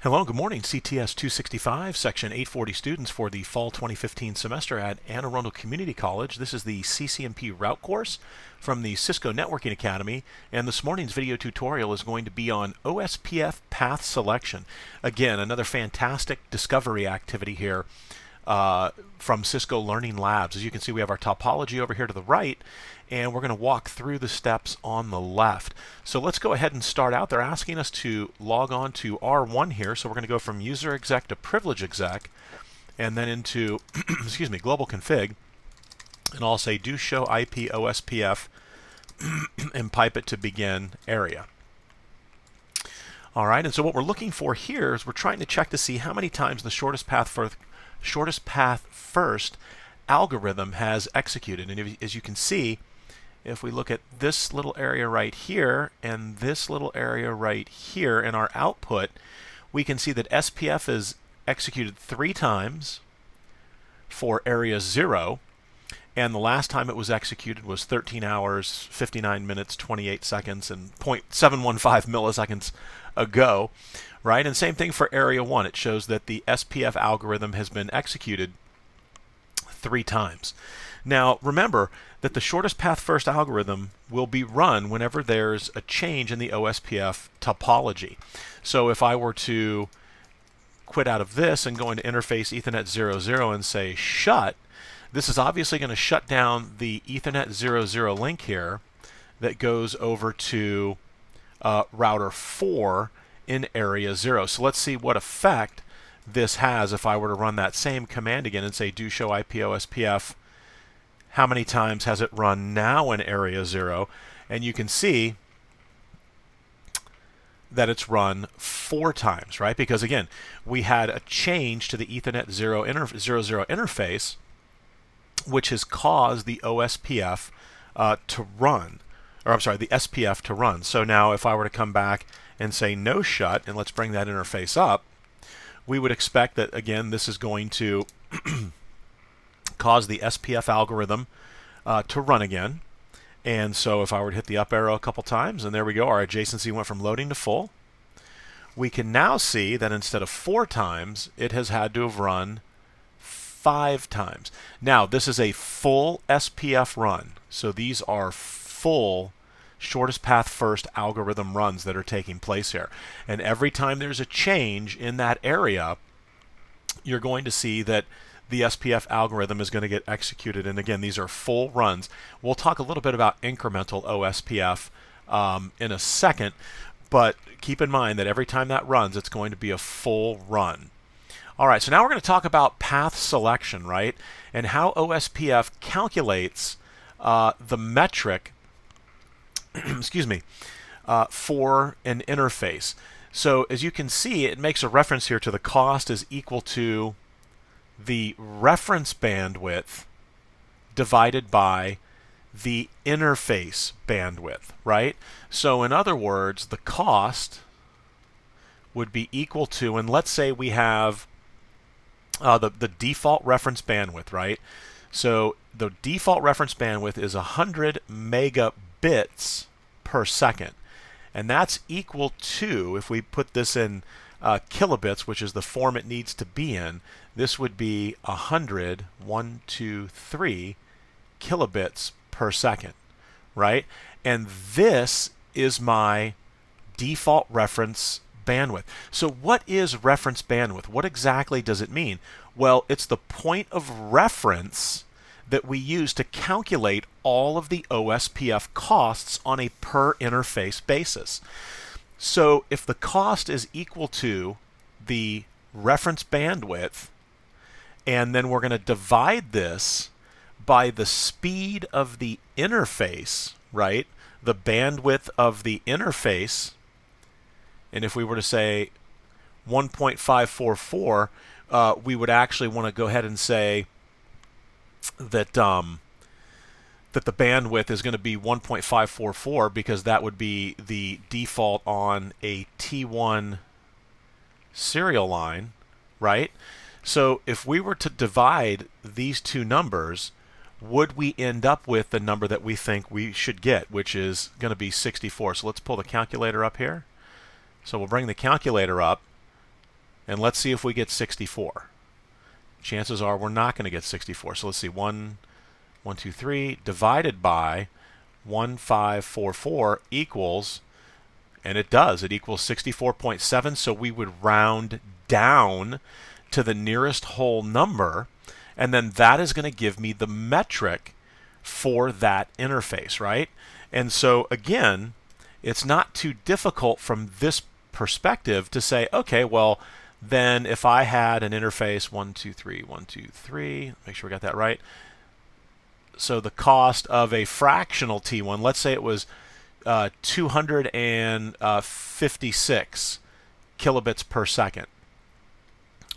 Hello, good morning. CTS265, Section 840 students for the Fall 2015 semester at Anne Arundel Community College. This is the CCNP route course from the Cisco Networking Academy, and this morning's video tutorial is going to be on OSPF Path Selection. Again, another fantastic discovery activity here from Cisco Learning Labs. As you can see, we have our topology over here to the right, and we're going to walk through the steps on the left. So let's go ahead and start out. They're asking us to log on to R1 here, so we're going to go from user exec to privilege exec, and then into excuse me, global config, and I'll say do show IP OSPF and pipe it to begin area. All right, and so what we're looking for here is we're trying to check to see how many times the shortest path first algorithm has executed. And as you can see, if we look at this little area right here and this little area right here in our output, we can see that SPF is executed 3 times for area 0, and the last time it was executed was 13 hours, 59 minutes, 28 seconds, and 0.715 milliseconds ago, right? And same thing for area 1. It shows that the SPF algorithm has been executed 3 times. Now, remember that the shortest path first algorithm will be run whenever there's a change in the OSPF topology. So if I were to quit out of this and go into interface Ethernet 00 and say shut, this is obviously going to shut down the Ethernet 00 link here that goes over to router 4 in area 0. So let's see what effect this has if I were to run that same command again and say do show IP OSPF. How many times has it run now in area 0? And you can see that it's run 4 times, right? Because again, we had a change to the Ethernet 00 interface, which has caused the OSPF to run, or I'm sorry, the SPF to run. So now if I were to come back and say no shut, and let's bring that interface up, we would expect that, again, this is going to cause the SPF algorithm to run again. And so if I were to hit the up arrow a couple times, and there we go, our adjacency went from loading to full, we can now see that instead of 4 times, it has had to have run 5 times. Now, this is a full SPF run. So these are full shortest path first algorithm runs that are taking place here. And every time there's a change in that area, you're going to see that the SPF algorithm is going to get executed. And again, these are full runs. We'll talk a little bit about incremental OSPF in a second, but keep in mind that every time that runs, it's going to be a full run. All right, so now we're going to talk about path selection, right? And how OSPF calculates the metric excuse me, for an interface. So as you can see, it makes a reference here to the cost is equal to the reference bandwidth divided by the interface bandwidth, right? So in other words, the cost would be equal to, and let's say we have the default reference bandwidth, right? So the default reference bandwidth is 100 megabits per second. And that's equal to, if we put this in kilobits, which is the form it needs to be in, this would be 100, 123 kilobits per second, right? And this is my default reference bandwidth. So what is reference bandwidth? What exactly does it mean? Well, it's the point of reference that we use to calculate all of the OSPF costs on a per interface basis. So if the cost is equal to the reference bandwidth, and then we're going to divide this by the speed of the interface, right? The bandwidth of the interface, and if we were to say 1.544, we would actually want to go ahead and say that that the bandwidth is going to be 1.544 because that would be the default on a T1 serial line, right? So if we were to divide these two numbers, would we end up with the number that we think we should get, which is going to be 64? So let's pull the calculator up here. So we'll bring the calculator up, And let's see if we get 64. Chances are we're not going to get 64. So let's see, 1, 1, 2, 3 divided by 1544 equals, and it does, it equals 64.7. So we would round down to the nearest whole number, and then that is going to give me the metric for that interface, right? And so again, it's not too difficult from this perspective to say, okay, well, then if I had an interface 1, 2, 3, 1, 2, 3, make sure we got that right. So the cost of a fractional T1, let's say it was 256 kilobits per second.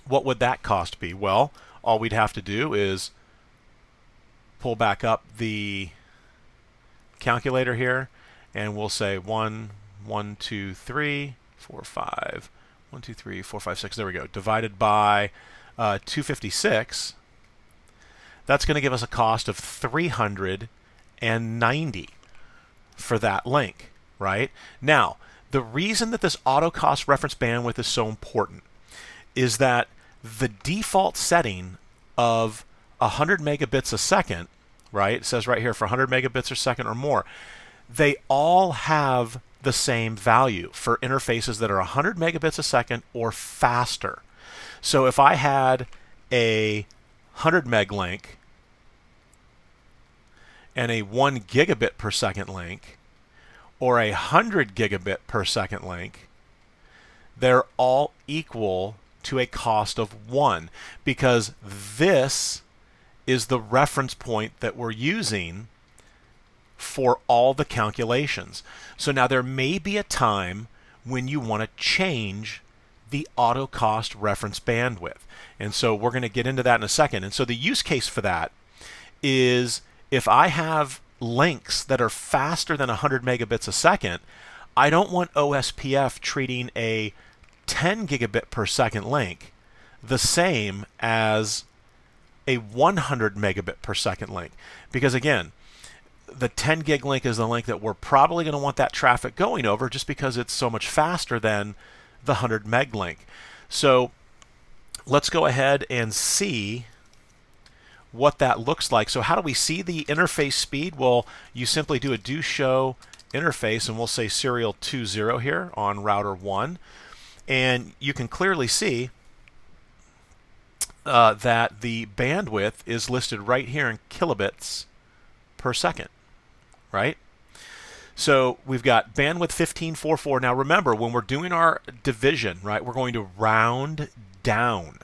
What would that cost be? Well, all we'd have to do is pull back up the calculator here, and we'll say 1, 1, 2, 3, 4, 5, 1, 2, 3, 4, 5, 6. There we go. Divided by 256. That's going to give us a cost of 390 for that link, right? Now, the reason that this auto cost reference bandwidth is so important is that the default setting of 100 megabits a second, right? It says right here for 100 megabits a second or more, they all have the same value for interfaces that are 100 megabits a second or faster. So if I had a 100 meg link and a 1 gigabit per second link, or a 100 gigabit per second link, they're all equal to a cost of 1, because this is the reference point that we're using for all the calculations. So now there may be a time when you want to change the auto cost reference bandwidth. And so we're going to get into that in a second. And so the use case for that is if I have links that are faster than 100 megabits a second, I don't want OSPF treating a 10 gigabit per second link the same as a 100 megabit per second link. Because again, the 10 gig link is the link that we're probably going to want that traffic going over just because it's so much faster than the 100 meg link. So let's go ahead and see what that looks like. So how do we see the interface speed? Well, you simply do a do show interface, and we'll say serial 20 here on router 1. And you can clearly see that the bandwidth is listed right here in kilobits per second, right? So we've got bandwidth 1544. Now remember, when we're doing our division, right, we're going to round down.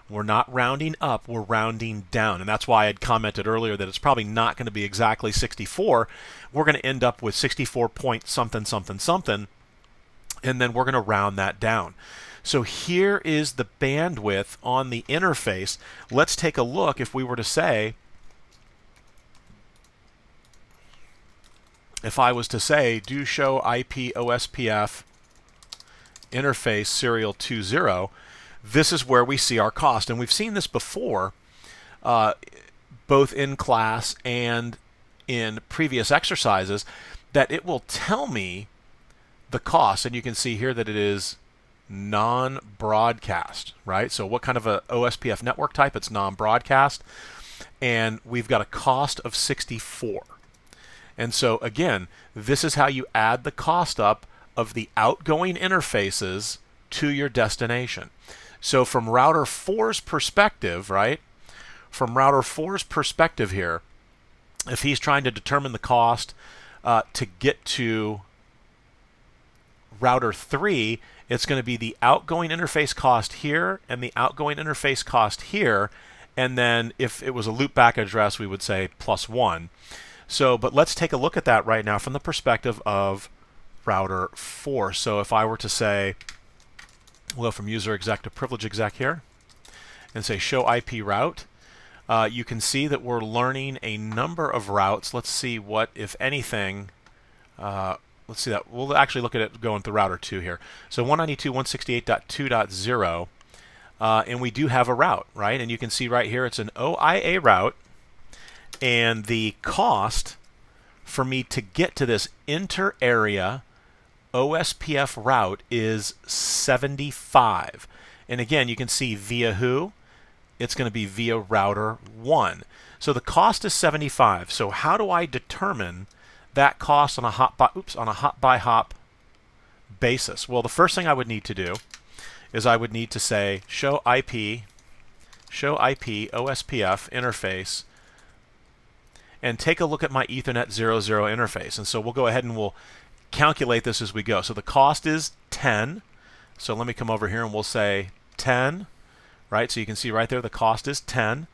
We're not rounding up, we're rounding down. And that's why I had commented earlier that it's probably not going to be exactly 64. We're going to end up with 64 point something, something, something, and then we're going to round that down. So here is the bandwidth on the interface. Let's take a look if we were to say, if I was to say, do show IP OSPF interface serial 20, this is where we see our cost. And we've seen this before, both in class and in previous exercises, that it will tell me the cost. And you can see here that it is non-broadcast, right? So what kind of a OSPF network type? It's non-broadcast. And we've got a cost of 64. And so again, this is how you add the cost up of the outgoing interfaces to your destination. So from router 4's perspective, right? From router 4's perspective here, if he's trying to determine the cost to get to router 3, it's going to be the outgoing interface cost here and the outgoing interface cost here. And then if it was a loopback address, we would say +1. So, but let's take a look at that right now from the perspective of router 4. So if I were to say, we'll go from user exec to privilege exec here and say show IP route, you can see that we're learning a number of routes. Let's see what, if anything, let's see that. We'll actually look at it going through router 2 here. So 192.168.2.0, and we do have a route, right? And you can see right here it's an OIA route, and the cost for me to get to this inter-area OSPF route is 75. And again, you can see via who? It's going to be via router 1. So the cost is 75. So how do I determine that cost on a hop by hop basis? Well, the first thing I would need to do is I would need to say show IP OSPF interface, and take a look at my Ethernet 00 interface. And so we'll go ahead and we'll calculate this as we go. So the cost is 10. So let me come over here and we'll say 10, right? So you can see right there the cost is 10.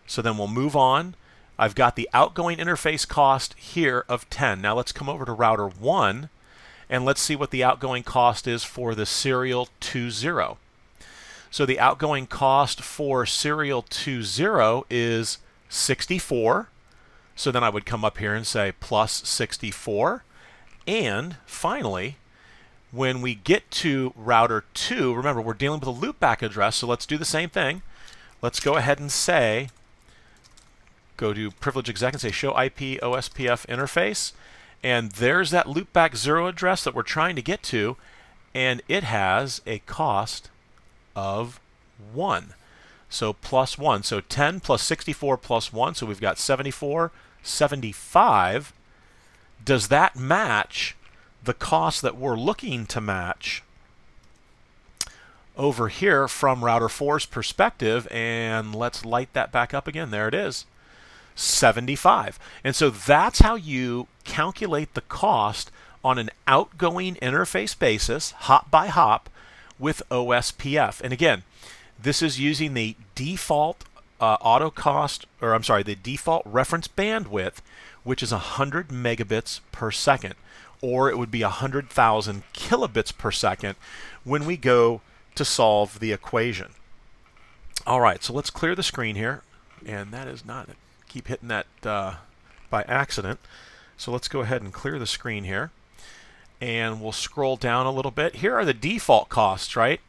So then we'll move on. I've got the outgoing interface cost here of 10. Now let's come over to router 1 and let's see what the outgoing cost is for the serial 20. So the outgoing cost for serial 20 is 64. So then I would come up here and say plus 64. And finally, when we get to router 2, remember we're dealing with a loopback address, so let's do the same thing. Let's go ahead and say, go to privilege exec and say show IP OSPF interface. And there's that loopback 0 address that we're trying to get to, and it has a cost of 1. So plus 1. So 10 plus 64 plus 1, so we've got 74, 75. Does that match the cost that we're looking to match over here from router 4's perspective? And let's light that back up again. There it is. 75. And so that's how you calculate the cost on an outgoing interface basis, hop by hop, with OSPF. And again, this is using the default the default reference bandwidth, which is 100 megabits per second, or it would be 100,000 kilobits per second when we go to solve the equation. All right, so let's clear the screen here, and that is not, keep hitting that by accident. So let's go ahead and clear the screen here, and we'll scroll down a little bit. Here are the default costs, right?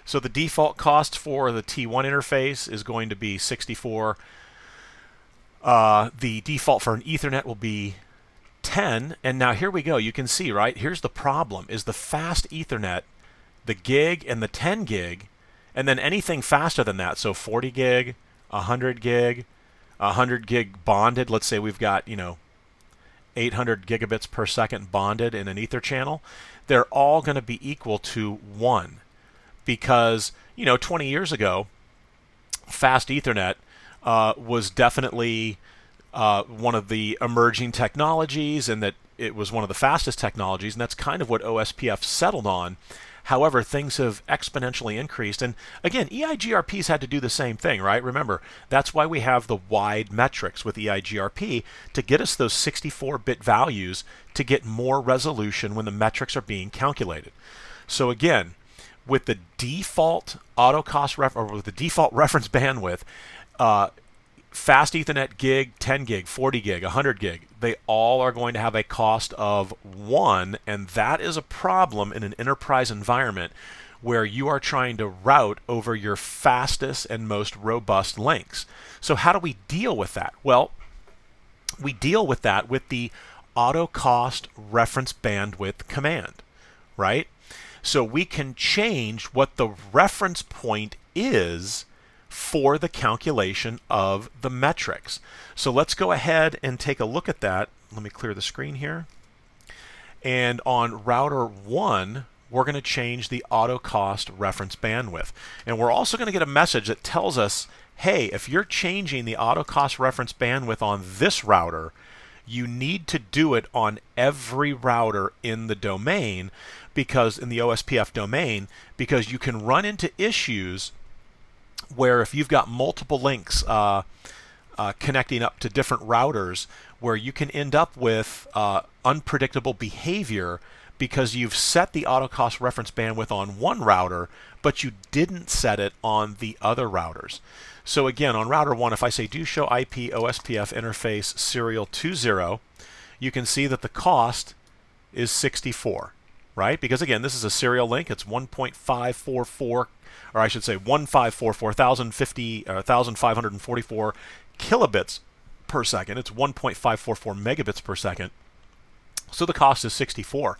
So the default cost for the T1 interface is going to be 64. The default for an Ethernet will be 10. And now here we go. You can see, right? Here's the problem, is the fast Ethernet, the gig and the 10 gig, and then anything faster than that. So 40 gig, 100 gig, 100 gig bonded. Let's say we've got, 800 gigabits per second bonded in an Ether channel. They're all going to be equal to 1. Because, 20 years ago, fast Ethernet was definitely one of the emerging technologies, and that it was one of the fastest technologies, and that's kind of what OSPF settled on. However, things have exponentially increased. And again, EIGRPs had to do the same thing, right? Remember, that's why we have the wide metrics with EIGRP, to get us those 64-bit values to get more resolution when the metrics are being calculated. So again, with the default with the default reference bandwidth, fast Ethernet gig, 10 gig, 40 gig, 100 gig, they all are going to have a cost of 1, and that is a problem in an enterprise environment where you are trying to route over your fastest and most robust links. So how do we deal with that? Well, we deal with that with the auto cost reference bandwidth command, right? So we can change what the reference point is for the calculation of the metrics. So let's go ahead and take a look at that. Let me clear the screen here. And on router 1, we're going to change the auto cost reference bandwidth. And we're also going to get a message that tells us, hey, if you're changing the auto cost reference bandwidth on this router, you need to do it on every router in the domain, because in the OSPF domain, because you can run into issues where if you've got multiple links connecting up to different routers, where you can end up with unpredictable behavior because you've set the auto cost reference bandwidth on one router, but you didn't set it on the other routers. So again, on router 1, if I say do show IP OSPF interface serial 20, you can see that the cost is 64, right? Because again, this is a serial link. It's 1.544, or I should say 1,544 kilobits per second. It's 1.544 megabits per second. So the cost is 64.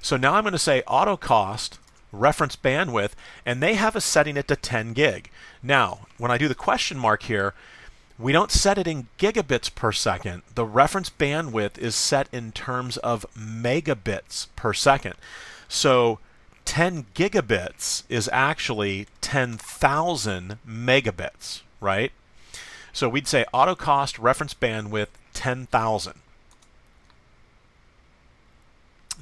So now I'm going to say auto cost reference bandwidth, and they have us setting it to 10 gig. Now, when I do the question mark here, we don't set it in gigabits per second. The reference bandwidth is set in terms of megabits per second. So 10 gigabits is actually 10,000 megabits, right? So we'd say auto cost reference bandwidth 10,000.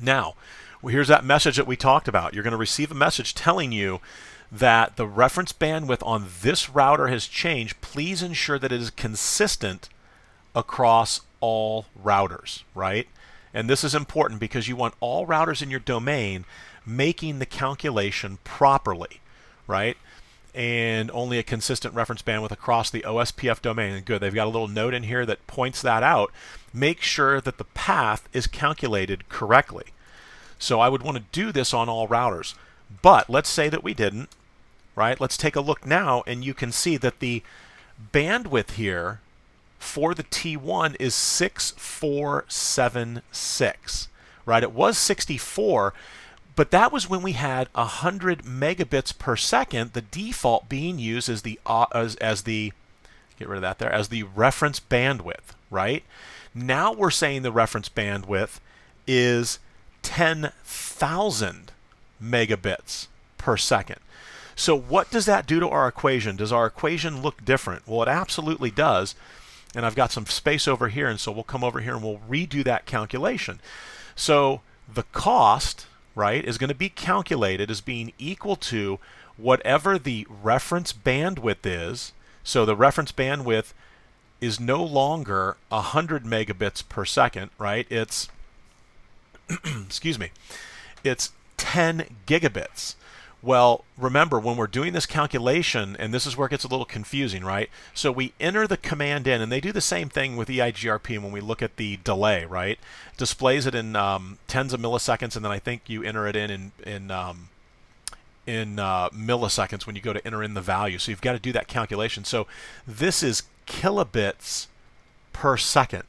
Now, here's that message that we talked about. You're going to receive a message telling you that the reference bandwidth on this router has changed. Please ensure that it is consistent across all routers, right? And this is important because you want all routers in your domain making the calculation properly, right? And only a consistent reference bandwidth across the OSPF domain. And good, they've got a little note in here that points that out. Make sure that the path is calculated correctly. So I would want to do this on all routers. But let's say that we didn't, right? Let's take a look now, and you can see that the bandwidth here for the T1 is 6476, right? It was 64, but that was when we had 100 megabits per second, the default being used as the get rid of that there, as the reference bandwidth, right? Now we're saying the reference bandwidth is 10,000 megabits per second. So what does that do to our equation? Does our equation look different? Well, it absolutely does. And I've got some space over here, and so we'll come over here and we'll redo that calculation. So the cost, right, is going to be calculated as being equal to whatever the reference bandwidth is. So the reference bandwidth is no longer 100 megabits per second, right? It's excuse me, it's 10 gigabits. Well, remember, when we're doing this calculation, and this is where it gets a little confusing, right? So we enter the command in, and they do the same thing with EIGRP when we look at the delay, right? Displays it in tens of milliseconds, and then I think you enter it in milliseconds when you go to enter in the value. So you've got to do that calculation. So this is kilobits per second.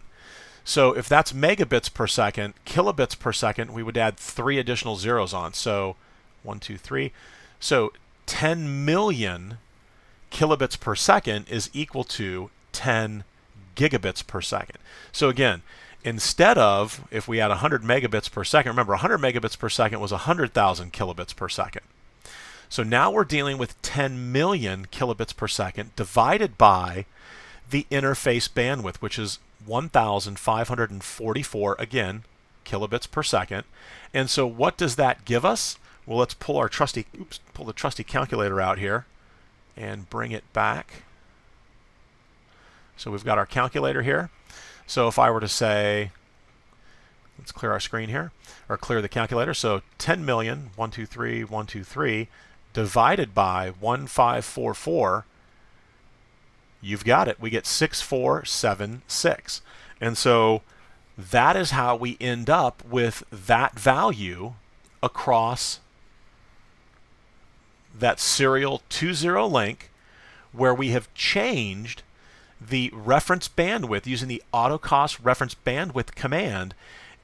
So if that's megabits per second, kilobits per second, we would add 3 additional zeros on. So 1, 2, 3. So 10 million kilobits per second is equal to 10 gigabits per second. So again, instead of, if we had 100 megabits per second, remember 100 megabits per second was 100,000 kilobits per second. So now we're dealing with 10 million kilobits per second divided by the interface bandwidth, which is 1,544, again, kilobits per second. And so what does that give us? Well, let's pull our trusty, pull the trusty calculator out here and bring it back. So we've got our calculator here. So if I were to say, let's clear our screen here, or clear the calculator. So 10 million, 123, 123, divided by 1,544, you've got it. We get 6476. And so that is how we end up with that value across that serial 20 link, where we have changed the reference bandwidth using the autocost reference bandwidth command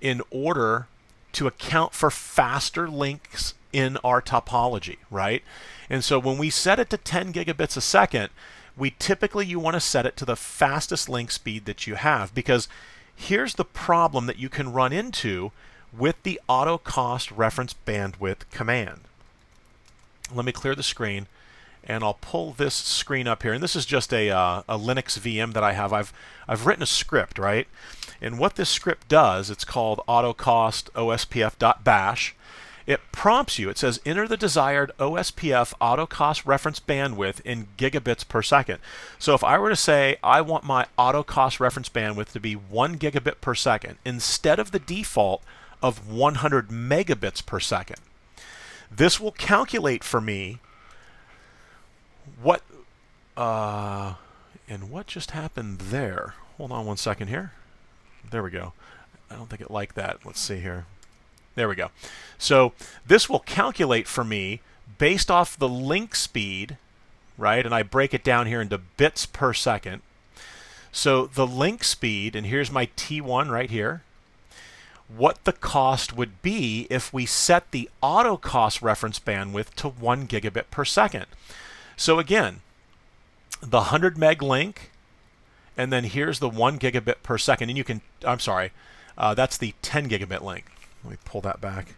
in order to account for faster links in our topology, right? And so when we set it to 10 gigabits a second, you want to set it to the fastest link speed that you have, because here's the problem that you can run into with the autocost reference bandwidth command. Let me clear the screen, and I'll pull this screen up here. And this is just a Linux VM that I have. I've written a script, right? And what this script does, it's called autocost ospf.bash. It prompts you. It says, enter the desired OSPF autocost reference bandwidth in gigabits per second. So if I were to say I want my autocost reference bandwidth to be 1 gigabit per second instead of the default of 100 megabits per second, this will calculate for me what, and what just happened there? Hold on one second here. There we go. I don't think it liked that. Let's see here. There we go. So this will calculate for me based off the link speed, right? And I break it down here into bits per second. So the link speed, and here's my T1 right here. what the cost would be if we set the auto cost reference bandwidth to 1 gigabit per second. So again, the 100 meg link, and then here's the 1 gigabit per second. And you can, I'm sorry, that's the 10 gigabit link. Let me pull that back.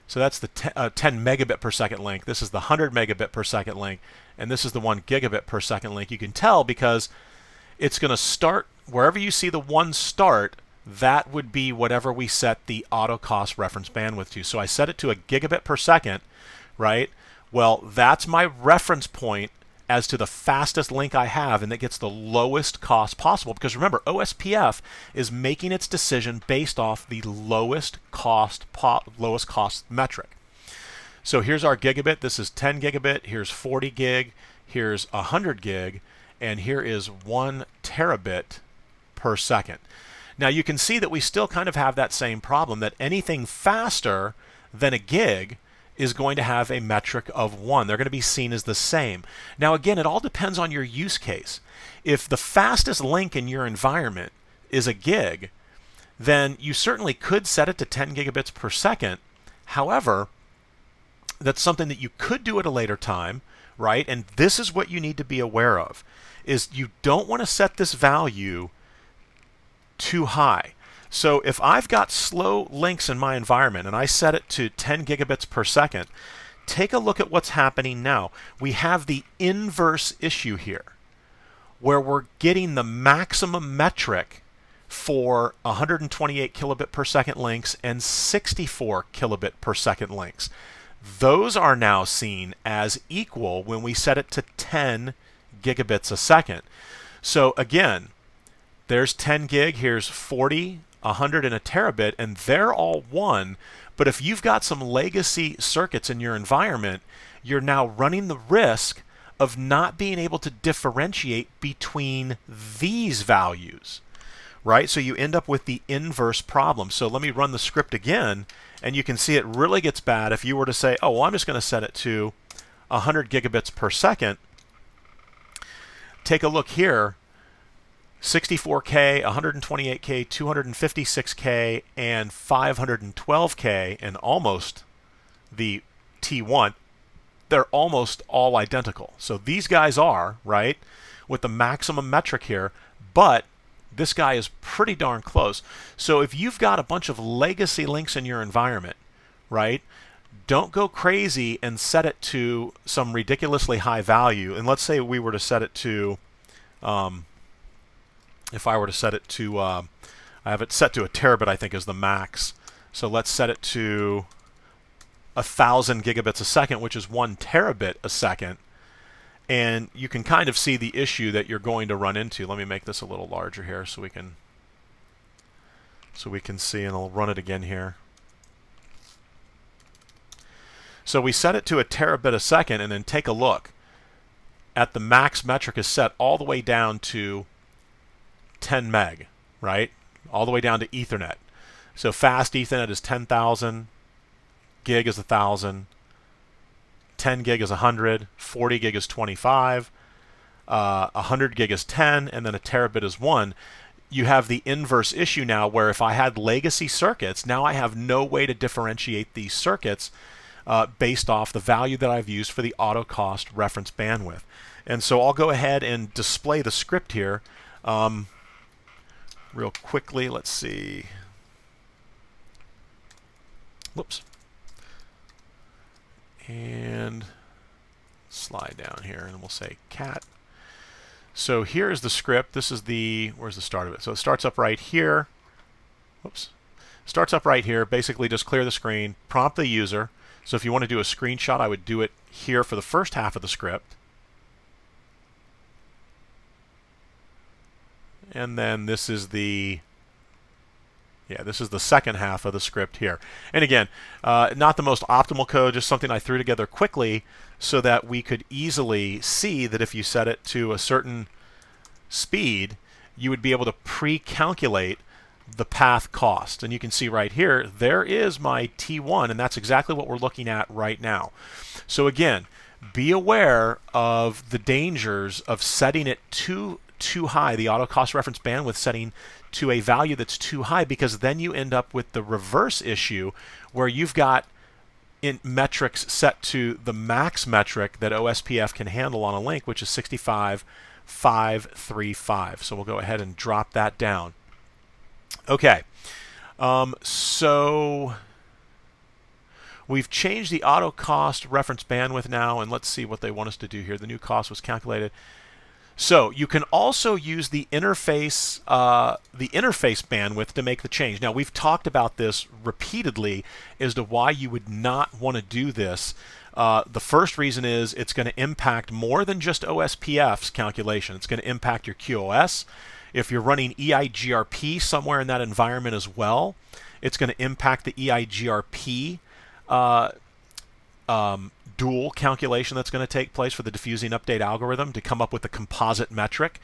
So that's the 10 megabit per second link. This is the 100 megabit per second link, and this is the 1 gigabit per second link. You can tell because it's going to start wherever you see the 1 start. That would be whatever we set the auto cost reference bandwidth to. So I set it to a gigabit per second, right? Well, that's my reference point as to the fastest link I have, and that gets the lowest cost possible. Because remember, OSPF is making its decision based off the lowest cost metric. So here's our gigabit. This is 10 gigabit. Here's 40 gig. Here's 100 gig. And here is 1 terabit per second. Now you can see that we still kind of have that same problem, that anything faster than a gig is going to have a metric of 1. They're going to be seen as the same. Now again, it all depends on your use case. If the fastest link in your environment is a gig, then you certainly could set it to 10 gigabits per second. However, that's something that you could do at a later time, right? And this is what you need to be aware of, is you don't want to set this value too high. So if I've got slow links in my environment and I set it to 10 gigabits per second, take a look at what's happening now. We have the inverse issue here, where we're getting the maximum metric for 128 kilobit per second links and 64 kilobit per second links. Those are now seen as equal when we set it to 10 gigabits a second. So again, there's 10 gig, here's 40, 100, and a terabit, and they're all 1. But if you've got some legacy circuits in your environment, you're now running the risk of not being able to differentiate between these values, right? So you end up with the inverse problem. So let me run the script again, and you can see it really gets bad if you were to say, oh, well, I'm just going to set it to 100 gigabits per second. Take a look here. 64K, 128K, 256K, and 512K, and almost the T1, they're almost all identical. So these guys are, right, with the maximum metric here, but this guy is pretty darn close. So if you've got a bunch of legacy links in your environment, right, don't go crazy and set it to some ridiculously high value. And let's say we were to set it to... if I were to set it to, I have it set to a terabit, I think, is the max. So let's set it to 1,000 gigabits a second, which is 1 terabit a second. And you can kind of see the issue that you're going to run into. Let me make this a little larger here so we can see, and I'll run it again here. So we set it to a terabit a second, and then take a look at the max metric is set all the way down to 10 meg, right? All the way down to Ethernet. So fast Ethernet is 10,000, gig is 1,000, 10 gig is 100, 40 gig is 25, 100 gig is 10, and then a terabit is 1. You have the inverse issue now, where if I had legacy circuits, now I have no way to differentiate these circuits based off the value that I've used for the auto cost reference bandwidth. And so I'll go ahead and display the script here. Real quickly, let's see. Whoops. And slide down here, and we'll say cat. So here's the script. This is the, where's the start of it? So it starts up right here. Whoops. Starts up right here. Basically just clear the screen, prompt the user. So if you want to do a screenshot, I would do it here for the first half of the script. And then this is the, this is the second half of the script here. And again, not the most optimal code, just something I threw together quickly so that we could easily see that if you set it to a certain speed, you would be able to pre-calculate the path cost. And you can see right here, there is my T1, and that's exactly what we're looking at right now. So again, be aware of the dangers of setting it too too high, the auto cost reference bandwidth setting to a value that's too high, because then you end up with the reverse issue where you've got metrics set to the max metric that OSPF can handle on a link, which is 65-535. So we'll go ahead and drop that down. Okay, so we've changed the auto cost reference bandwidth now, and let's see what they want us to do here. The new cost was calculated. So you can also use the interface bandwidth to make the change. Now, we've talked about this repeatedly as to why you would not want to do this. The first reason is it's going to impact more than just OSPF's calculation. It's going to impact your QoS. If you're running EIGRP somewhere in that environment as well, it's going to impact the EIGRP dual calculation that's going to take place for the diffusing update algorithm to come up with a composite metric.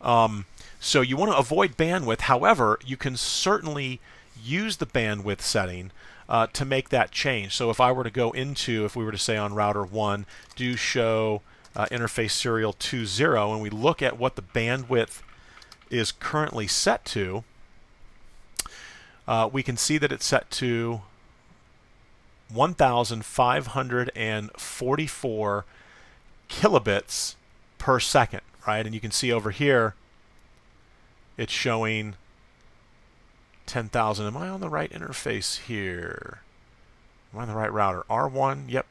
So you want to avoid bandwidth. However, you can certainly use the bandwidth setting to make that change. So if I were to go into, if we were to say on router 1, do show interface serial 20, and we look at what the bandwidth is currently set to, we can see that it's set to 1,544 kilobits per second, right? And you can see over here it's showing 10,000. Am I on the right interface here? Am I on the right router? R1, yep.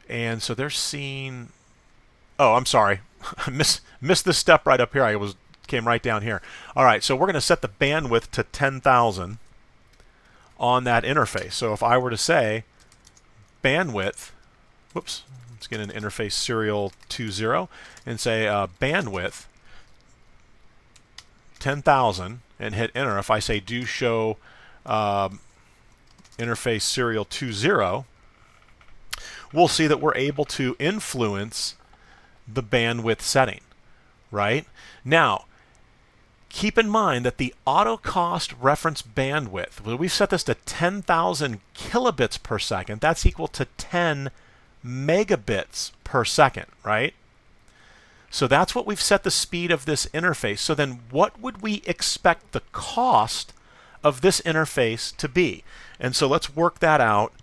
And so they're seeing, oh, I'm sorry. I missed this step right up here. Came right down here. All right, so we're going to set the bandwidth to 10,000 on that interface. So if I were to say bandwidth, whoops, let's get an interface serial 20 and say bandwidth 10,000 and hit enter. If I say do show interface serial 20, we'll see that we're able to influence the bandwidth setting, right? Now, keep in mind that the auto cost reference bandwidth, well, we've set this to 10,000 kilobits per second. That's equal to 10 megabits per second, right? So that's what we've set the speed of this interface. So then what would we expect the cost of this interface to be? And so let's work that out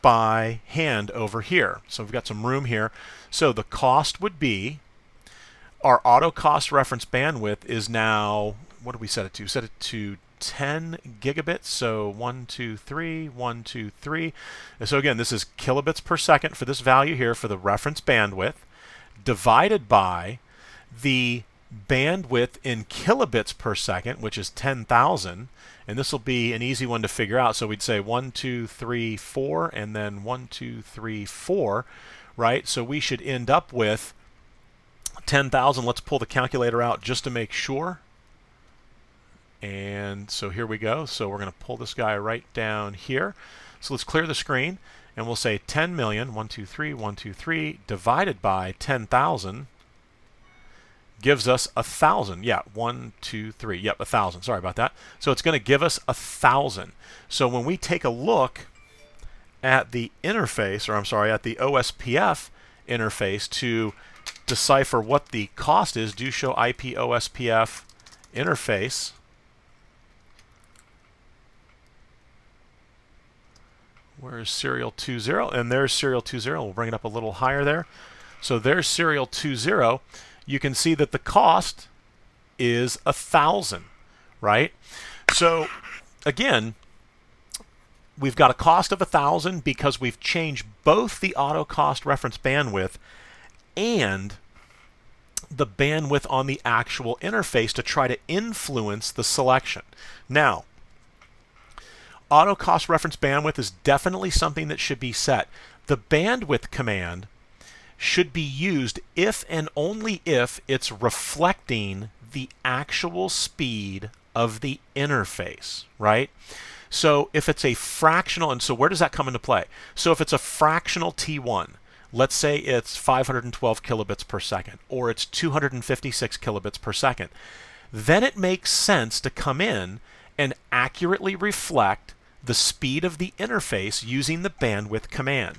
by hand over here. So we've got some room here. So the cost would be, our auto cost reference bandwidth is now, what did we set it to? Set it to 10 gigabits. So 1, 2, 3, 1, 2, 3. And so again, this is kilobits per second for this value here for the reference bandwidth, divided by the bandwidth in kilobits per second, which is 10,000. And this will be an easy one to figure out. So we'd say 1, 2, 3, 4, and then 1, 2, 3, 4, right? So we should end up with 10,000. Let's pull the calculator out just to make sure. And so here we go. So we're going to pull this guy right down here. So let's clear the screen, and we'll say 10 million, 1, 2, 3, 1, 2, 3, divided by 10,000 gives us 1,000. Yeah, 1, 2, 3. Yep, 1,000. Sorry about that. So it's going to give us 1,000. So when we take a look at the interface, or I'm sorry, at the OSPF interface to decipher what the cost is, do show IP OSPF interface. Where's serial 20? And there's serial 20. We'll bring it up a little higher there. So there's serial 20. You can see that the cost is 1,000, right? So again, we've got a cost of 1,000 because we've changed both the auto cost reference bandwidth and the bandwidth on the actual interface to try to influence the selection. Now, auto cost reference bandwidth is definitely something that should be set. The bandwidth command should be used if and only if it's reflecting the actual speed of the interface, right? So if it's a fractional, and so where does that come into play? So if it's a fractional T1, let's say it's 512 kilobits per second, or it's 256 kilobits per second, then it makes sense to come in and accurately reflect the speed of the interface using the bandwidth command.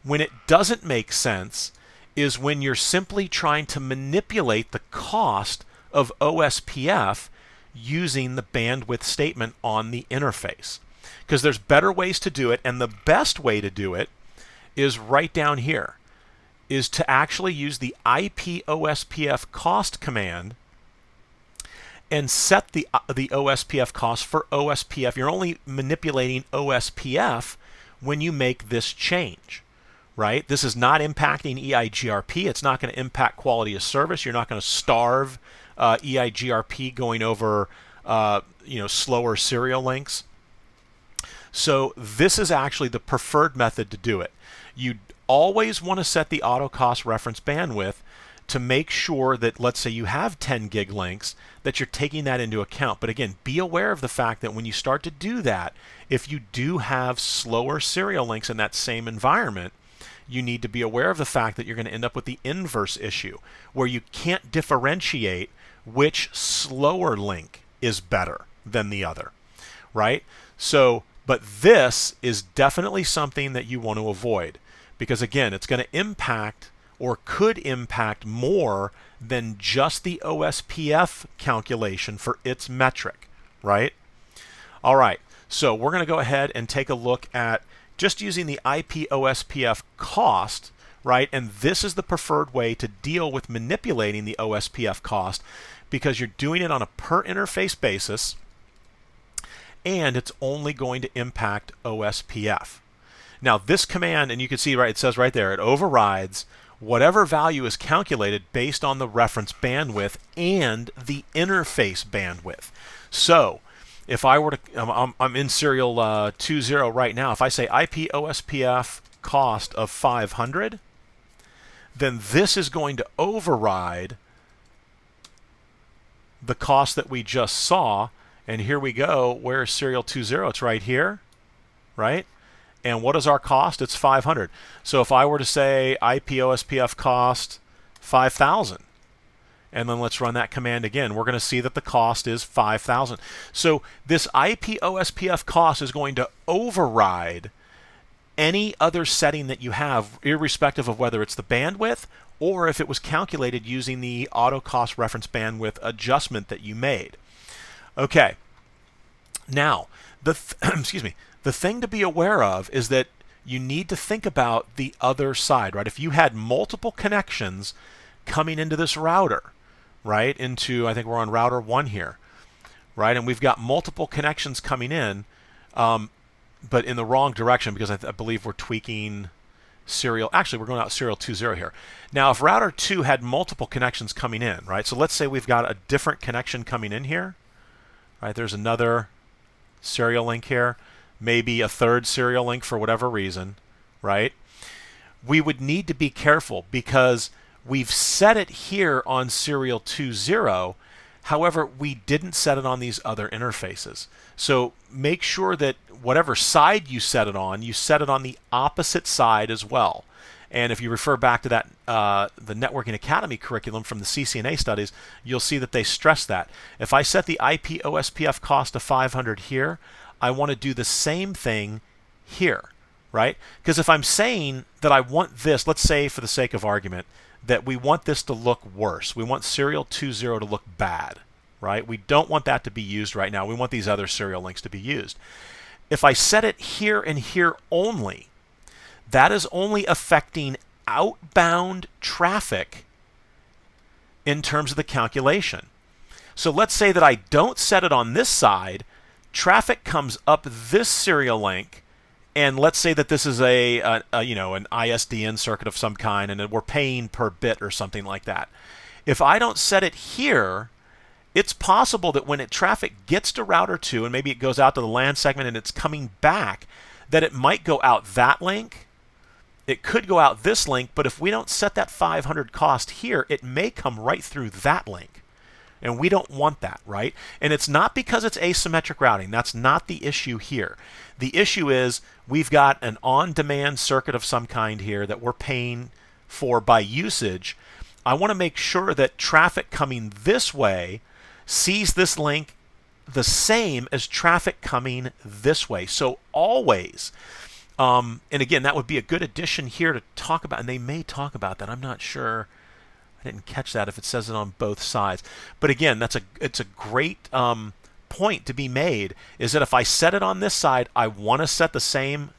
When it doesn't make sense is when you're simply trying to manipulate the cost of OSPF using the bandwidth statement on the interface. Because there's better ways to do it, and the best way to do it is right down here, is to actually use the Ip Ospf Cost command and set the OSPF cost for OSPF. You're only manipulating OSPF when you make this change, right? This is not impacting EIGRP. It's not going to impact quality of service. You're not going to starve EIGRP going over slower serial links. So this is actually the preferred method to do it. You always want to set the auto cost reference bandwidth to make sure that, let's say you have 10 gig links, that you're taking that into account. But again, be aware of the fact that when you start to do that, if you do have slower serial links in that same environment, you need to be aware of the fact that you're going to end up with the inverse issue, where you can't differentiate which slower link is better than the other, right? So, but this is definitely something that you want to avoid, because again, it's going to impact or could impact more than just the OSPF calculation for its metric, right? All right, so we're going to go ahead and take a look at just using the Ip Ospf cost, right? And this is the preferred way to deal with manipulating the OSPF cost, because you're doing it on a per interface basis, and it's only going to impact OSPF. Now this command, and you can see, right, it says right there, it overrides whatever value is calculated based on the reference bandwidth and the interface bandwidth. So if I were to, I'm in serial 20 right now, if I say Ip Ospf cost of 500, then this is going to override the cost that we just saw. And here we go, where's serial 20? It's right here, right? And what is our cost? It's 500. So if I were to say Ip Ospf cost 5,000, and then let's run that command again, we're going to see that the cost is 5,000. So this Ip Ospf cost is going to override any other setting that you have, irrespective of whether it's the bandwidth or if it was calculated using the auto cost reference bandwidth adjustment that you made. Okay. Now, excuse me. The thing to be aware of is that you need to think about the other side, right? If you had multiple connections coming into this router, right, into, I think we're on router 1 here, right, and we've got multiple connections coming in, but in the wrong direction, because I believe we're tweaking serial, actually we're going out serial 20 here. Now if router 2 had multiple connections coming in, right, so let's say we've got a different connection coming in here, right, there's another serial link here, maybe a third serial link for whatever reason, right? We would need to be careful because we've set it here on serial 20. However, we didn't set it on these other interfaces. So make sure that whatever side you set it on the opposite side as well. And if you refer back to that the Networking Academy curriculum from the CCNA studies, you'll see that they stress that. If I set the Ip Ospf cost to 500 here, I want to do the same thing here, right? Because if I'm saying that I want this, let's say for the sake of argument, that we want this to look worse. We want serial 20 to look bad, right? We don't want that to be used right now. We want these other serial links to be used. If I set it here and here only, that is only affecting outbound traffic in terms of the calculation. So let's say that I don't set it on this side, traffic comes up this serial link, and let's say that this is an ISDN circuit of some kind, and we're paying per bit or something like that. If I don't set it here, it's possible that when traffic gets to router 2, and maybe it goes out to the LAN segment and it's coming back, that it might go out that link. It could go out this link, but if we don't set that 500 cost here, it may come right through that link. And we don't want that, right? And it's not because it's asymmetric routing. That's not the issue here. The issue is we've got an on-demand circuit of some kind here that we're paying for by usage. I want to make sure that traffic coming this way sees this link the same as traffic coming this way. So always, and again, that would be a good addition here to talk about, and they may talk about that. I'm not sure. I didn't catch that if it says it on both sides. But again, it's a great point to be made, is that if I set it on this side, I want to set the same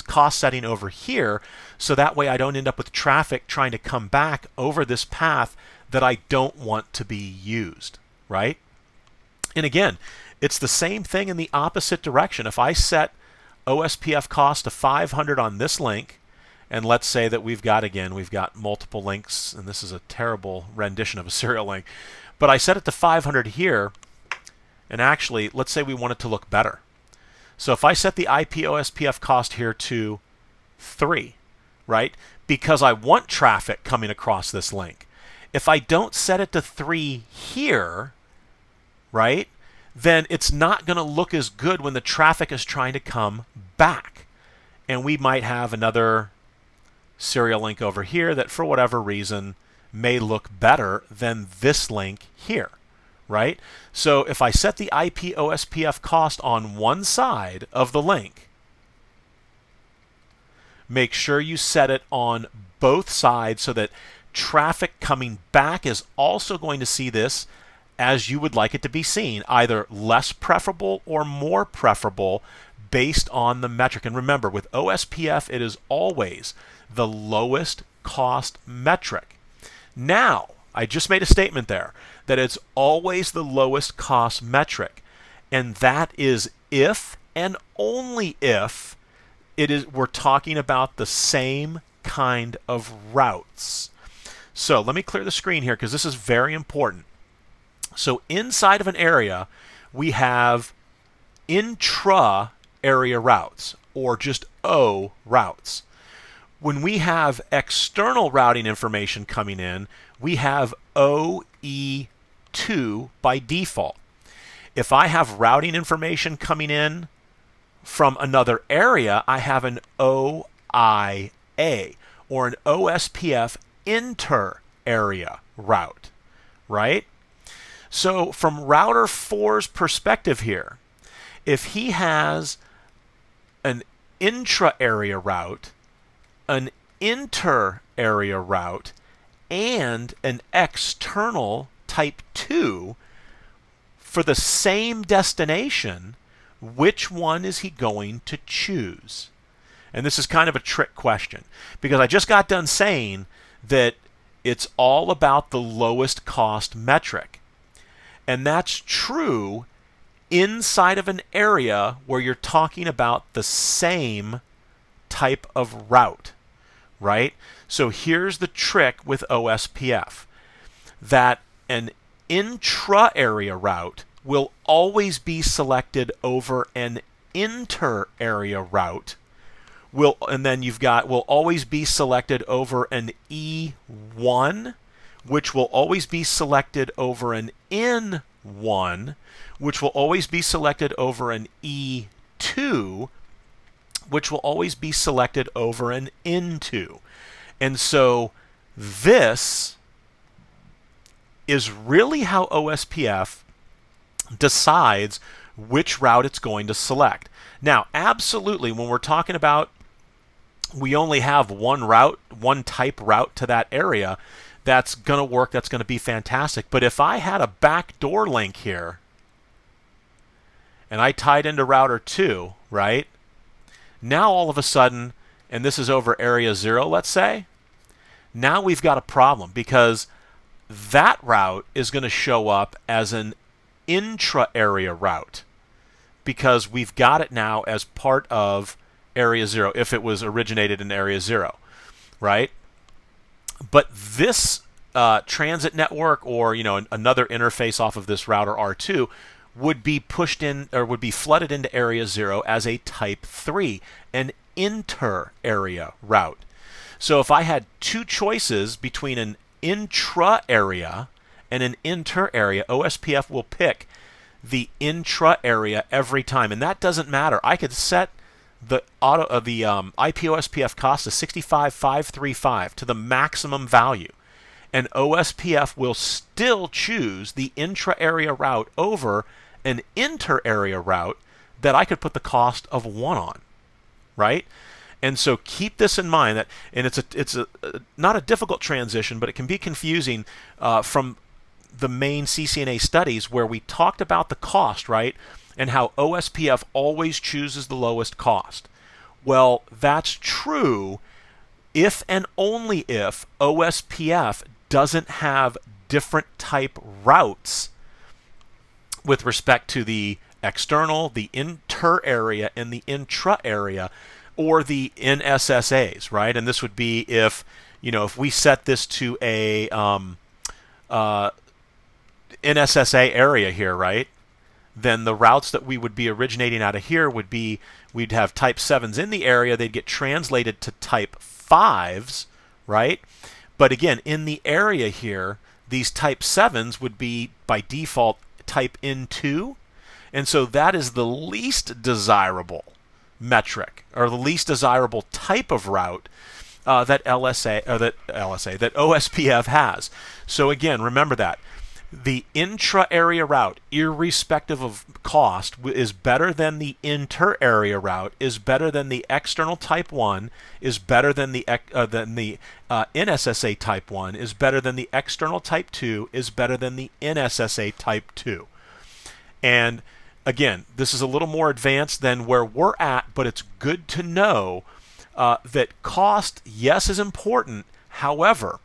cost setting over here, so that way I don't end up with traffic trying to come back over this path that I don't want to be used, right? And again, it's the same thing in the opposite direction. If I set OSPF cost to 500 on this link, and let's say that we've got multiple links, and this is a terrible rendition of a serial link, but I set it to 500 here, and actually, let's say we want it to look better. So if I set the IP OSPF cost here to 3, right, because I want traffic coming across this link. If I don't set it to 3 here, right, then it's not going to look as good when the traffic is trying to come back. And we might have another serial link over here that for whatever reason may look better than this link here, right? So if I set the IP OSPF cost on one side of the link, make sure you set it on both sides so that traffic coming back is also going to see this as you would like it to be seen, either less preferable or more preferable based on the metric. And remember, with OSPF, it is always the lowest cost metric. Now, I just made a statement there that it's always the lowest cost metric, and that is if and only if we're talking about the same kind of routes. So let me clear the screen here because this is very important. So inside of an area, we have intra-area routes, or just O routes. When we have external routing information coming in, we have OE2 by default. If I have routing information coming in from another area, I have an OIA, or an OSPF inter-area route, right? So from router 4's perspective here, if he has an intra-area route, an inter-area route, and an external type 2 for the same destination, which one is he going to choose? And this is kind of a trick question, because I just got done saying that it's all about the lowest cost metric. And that's true inside of an area where you're talking about the same type of route, right? So here's the trick with OSPF, that an intra-area route will always be selected over an inter-area route, and then will always be selected over an E1, which will always be selected over an N1, which will always be selected over an E2, which will always be selected over an N2. And so this is really how OSPF decides which route it's going to select. Now, absolutely, when we're talking about we only have one route, one type route to that area, that's going to work, that's going to be fantastic. But if I had a backdoor link here, and I tied into router 2, right? Now all of a sudden, and this is over area 0, let's say, now we've got a problem, because that route is going to show up as an intra-area route, because we've got it now as part of area 0, if it was originated in area 0, right? But this transit network, or another interface off of this router R2, would be pushed in, or would be flooded into area 0 as a type 3, an inter-area route. So if I had two choices between an intra-area and an inter-area, OSPF will pick the intra-area every time, and that doesn't matter. I could set the IP OSPF cost to 65,535 to the maximum value, and OSPF will still choose the intra-area route over an inter-area route that I could put the cost of 1 on, right? And so keep this in mind that, and it's not a difficult transition, but it can be confusing from the main CCNA studies where we talked about the cost, right? And how OSPF always chooses the lowest cost. Well, that's true if and only if OSPF doesn't have different type routes with respect to the external, the inter area, and the intra area, or the NSSAs, right? And this would be if, if we set this to a NSSA area here, right? Then the routes that we would be originating out of here would be, we'd have type 7s in the area, they'd get translated to type 5s, right? But again, in the area here, these type 7s would be by default type N2, and so that is the least desirable metric, or the least desirable type of route that OSPF has. So again, remember that the intra-area route, irrespective of cost, is better than the inter-area route, is better than the external type 1, is better than the NSSA type 1, is better than the external type 2, is better than the NSSA type 2. And again, this is a little more advanced than where we're at, but it's good to know that cost, yes, is important. However,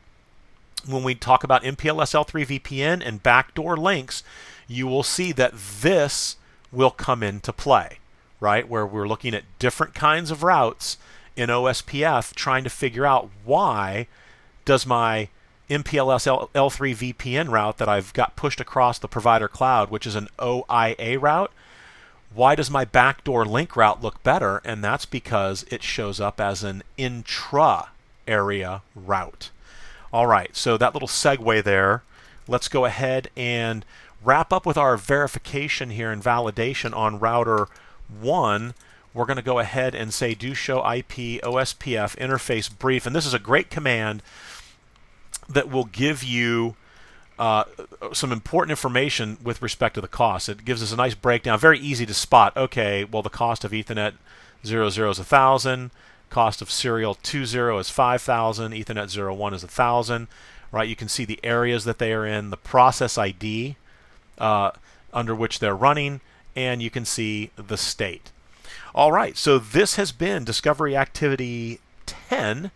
when we talk about MPLS L3 VPN and backdoor links, you will see that this will come into play, right? Where we're looking at different kinds of routes in OSPF, trying to figure out why does my MPLS L3 VPN route that I've got pushed across the provider cloud, which is an OIA route, why does my backdoor link route look better? And that's because it shows up as an intra-area route. All right, so that little segue there, let's go ahead and wrap up with our verification here and validation on router 1. We're going to go ahead and say do show IP OSPF interface brief, and this is a great command that will give you some important information with respect to the cost. It gives us a nice breakdown, very easy to spot. Okay, well, the cost of Ethernet 00 is 1,000. Cost of serial 20 is 5,000. Ethernet 01 is 1,000. Right? You can see the areas that they are in, the process ID under which they're running, and you can see the state. All right, so this has been Discovery Activity 10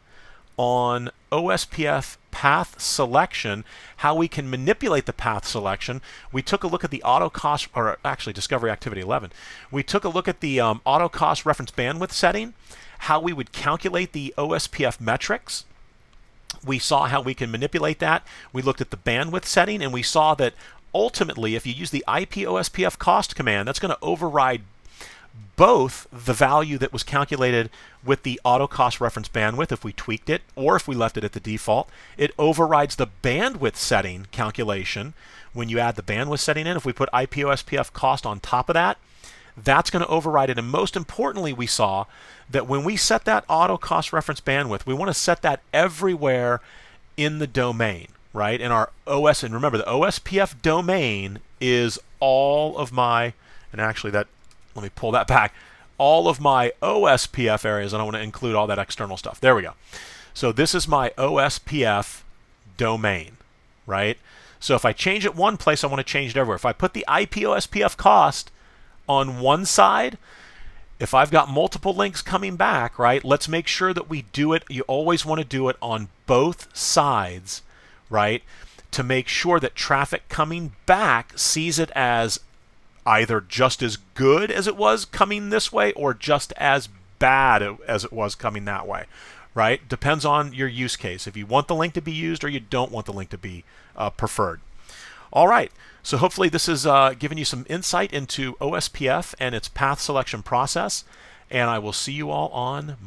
on OSPF Path Selection, how we can manipulate the path selection. We took a look at the auto cost, or actually Discovery Activity 11. We took a look at the auto cost reference bandwidth setting, how we would calculate the OSPF metrics. We saw how we can manipulate that. We looked at the bandwidth setting, and we saw that ultimately, if you use the Ip Ospf Cost command, that's going to override both the value that was calculated with the auto cost reference bandwidth if we tweaked it, or if we left it at the default. It overrides the bandwidth setting calculation when you add the bandwidth setting in. If we put Ip Ospf Cost on top of that, that's going to override it. And most importantly, we saw that when we set that auto cost reference bandwidth, we want to set that everywhere in the domain, right? In our OS, and remember, the OSPF domain is all of my, and actually that, let me pull that back, all of my OSPF areas. I don't want to include all that external stuff. There we go. So this is my OSPF domain, right? So if I change it one place, I want to change it everywhere. If I put the Ip Ospf Cost on one side, if I've got multiple links coming back, right, let's make sure that we do it. You always want to do it on both sides, right, to make sure that traffic coming back sees it as either just as good as it was coming this way or just as bad as it was coming that way, right? Depends on your use case, if you want the link to be used or you don't want the link to be preferred. All right, so hopefully this has given you some insight into OSPF and its path selection process, and I will see you all on